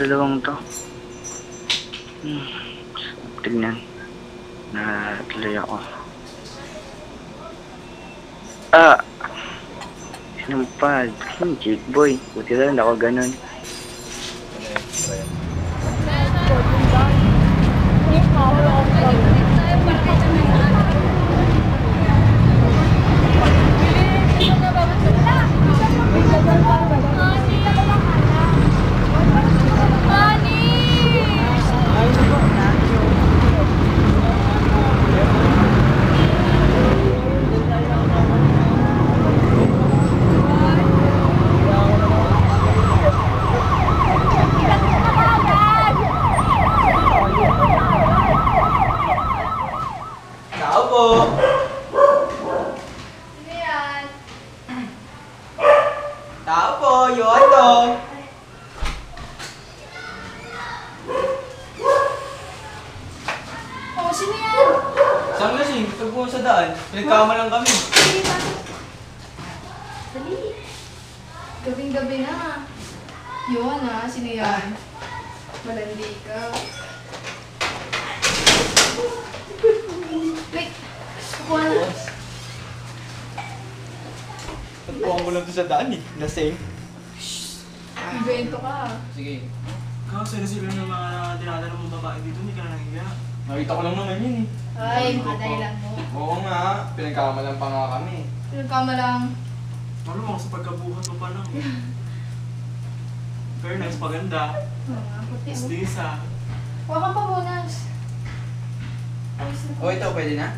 dalawang to. Tignan. Natuloy ako. Sinampal. Jake boy. Buti lang ako ganun. Tao po, Yoto! Oh, sino yan? Saan lasing? Ito po sa daan. Pinagkama lang kami. Dali, pasok. Dali. Gabing-gabi na. Yun sino yan? Malandi ka. Wait, kukuha na. Nagpuan ko lang ito sa daan eh. Lasing. Ibento ka. Sige. Kasi sila ng mga dinadala mong babae dito, hindi ka na nahiya. Nakita ko lang naman yun eh. Ay, mga dahilan mo. Oo nga. Pinagkama lang pa nga kami. Pinagkama lang. Marunong sa pagkabuhat mo pa lang. Very nice, paganda. Mga puti mo. Stisa. Huwag kang pabunas. Oh, ito pwede na?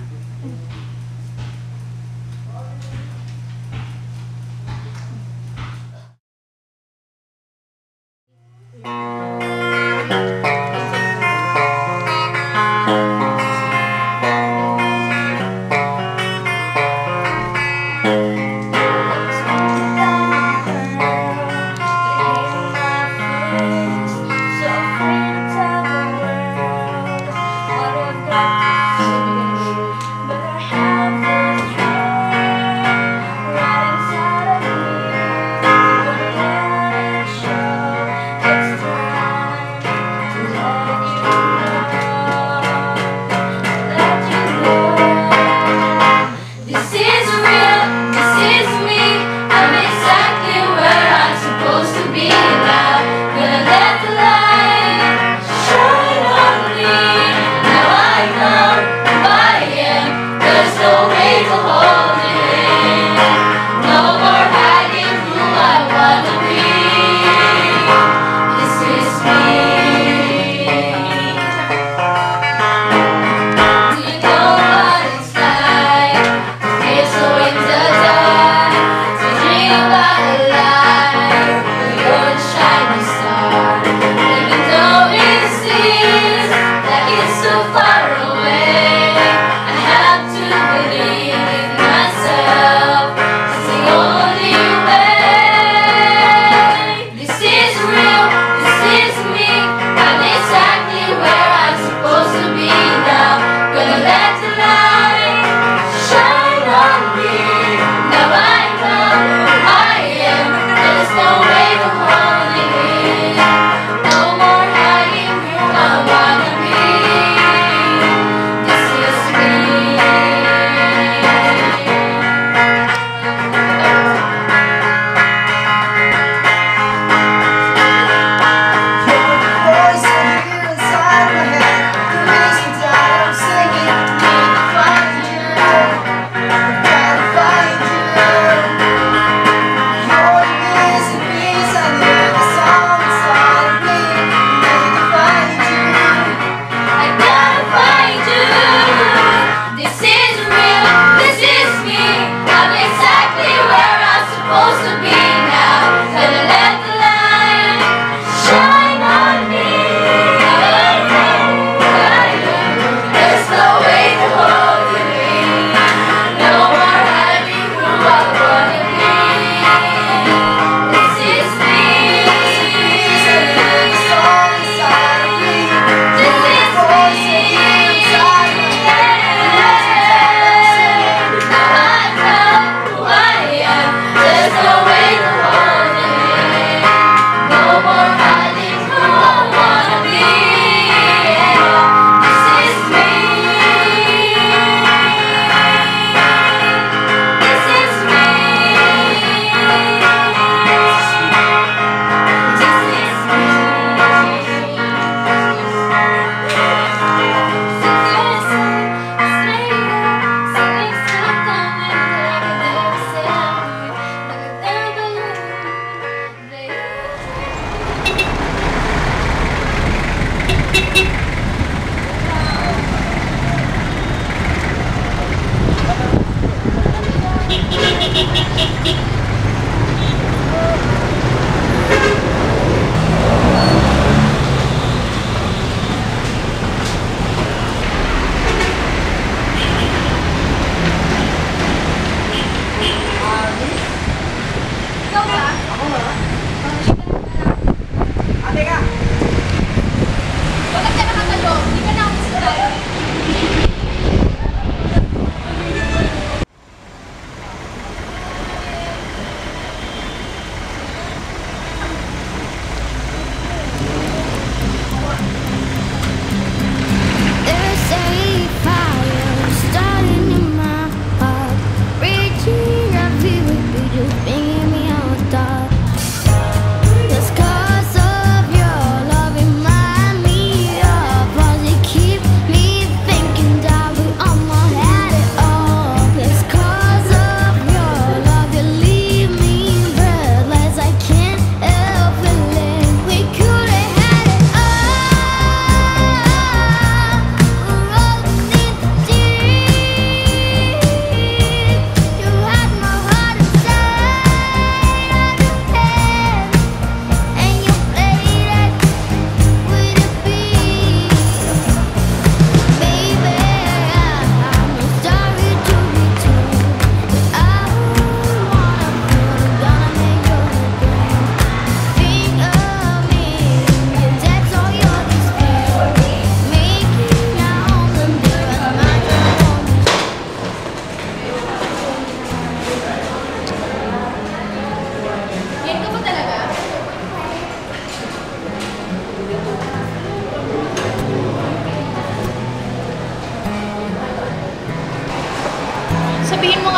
But I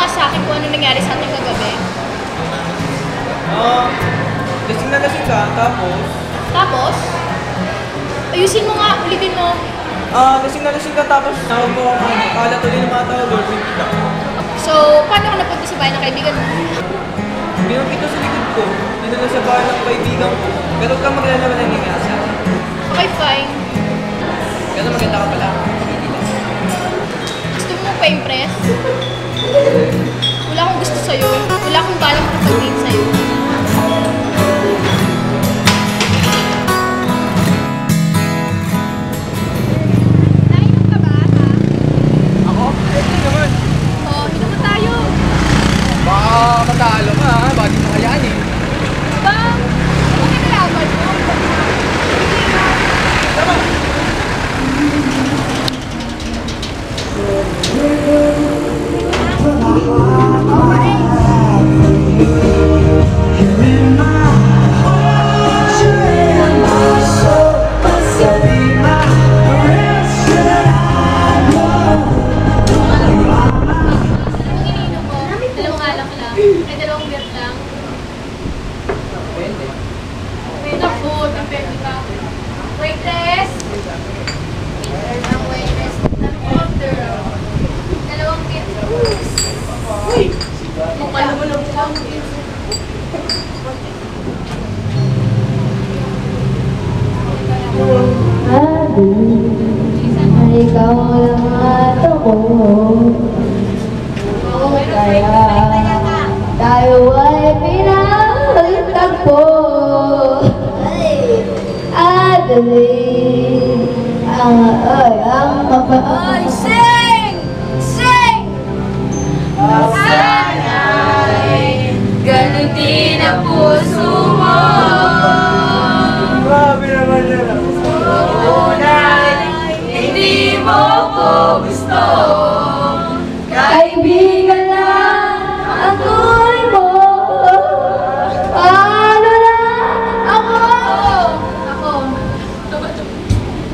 nga sa akin kung ano nangyari sa ating kagabi. Lasing na lasing ka, tapos... Tapos, ayusin mo nga, ulitin mo. Lasing na lasing ka, tapos tawag mo ako. Kala tuloy ng mga tao, girlfriend kita. So, paano ka napunta sa bahay ng kaibigan mo? Binong kita sa likod ko. Dito na sa bahay ng kaibigan ko. Pero huwag kang maglala wala nangyayari sa akin. Okay, fine. Pero maganda ka pala. Gusto mo pa-impress? Wala akong gusto sa'yo. Wala akong balang makapag-date sa'yo. Nainom ka ba, ha? Ako? Hindi naman. Oo, inom na tayo. Baka matalo ka ha. Bakit mo kayanin? Bang, ano kinalaman mo? Tama. Anong ininom mo? Dalawang alak lang. Ay, dalawang beer lang. Depende. Naku, depende ka. Waitress! Ang waitress. Anong order? Dalawang beer. Uy! Mukha naman ang dalawang beer. Ikaw lang at ako. Kaya tayo ay pinagtagpo. Adali ang mapaan. Sing! Sing! Sana'y ganun din ang puso mo. Grabe naman yan. Tunay, hindi mo ko gusto. Kaibigan lang ang tuloy mo. Ano na ako? Ako.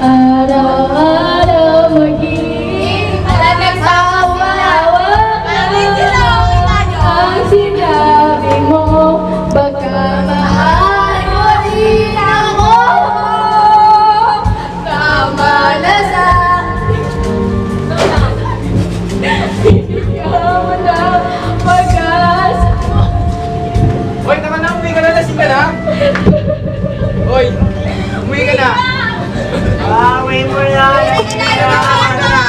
Araw-araw maging nagsasawa ang sinabi mo. Baka mahal mo din ako. Tama na sa ikaw na pag-asa mo. Hoy, tama na. Umuwi ka na. Lasing ka na. Hoy, umuwi ka na. Uwi mo na. Lasing ka na. Uwi mo na.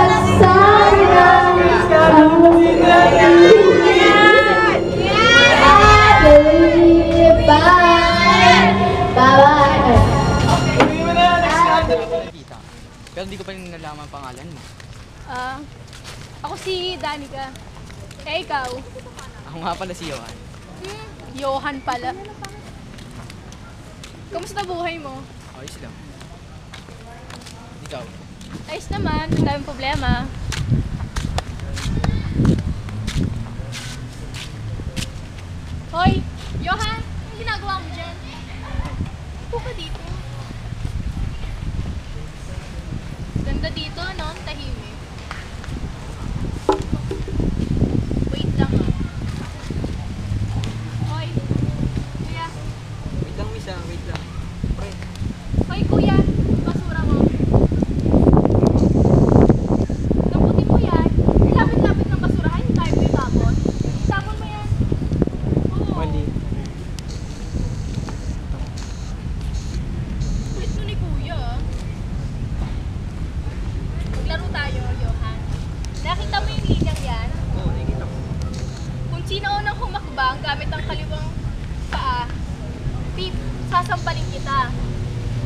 Next time. Pero hindi ko pa rin nalaman ang pangalan mo. Ako si Danica. Eh, ikaw? Ako nga pala si Johan. Johan pala. Kamusta buhay mo? Ayos lang. Ikaw? Ayos naman, ang daming problema. Hoy, Johan! Anong ginagawa mo dyan? Upo ka dito. Ganda dito, no? Ang tahimik. Wait lang, ah. Hoy, kuya. Wait lang, Miss. Wait lang. Pre. Hoy, kuya. Basura mo. Lambutin mo yan. Lapit-lapit ng basurahan. Hindi tayo may tapon. Tapon mo yan. Oo. Mali. Kulit mo ni kuya. Maglaro tayo, Johan. Nakita mo yung linyang yan? Oo, nakikita ko. Kung sino unang humakbang gamit ang kaliwang paa, pip, sasampalin kita.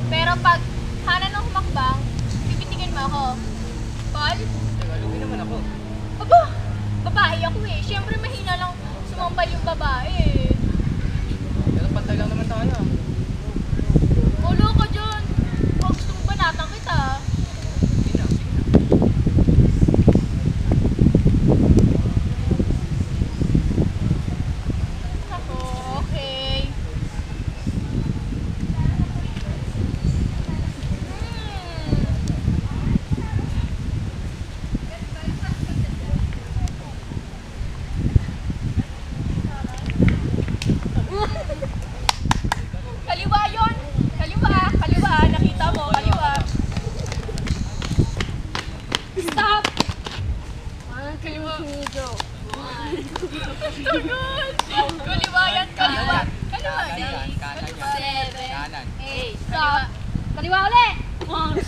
Pero pag hanan ng humakbang, pipitigin mo ako. Paul? Teka, lugi naman ako. Aba, babae ako eh. Siyempre mahina lang sumampal yung babae eh. Pero pantay lang naman tayo. Ulo ka dyan. Kung gusto mo banatan kita. Sige na, sige na. Ako, okay. Kaliwa yan, kaliwa. Kaliwa. Kanan yan. 7, Kanan. 8. Kaliwa. Kaliwa ulit.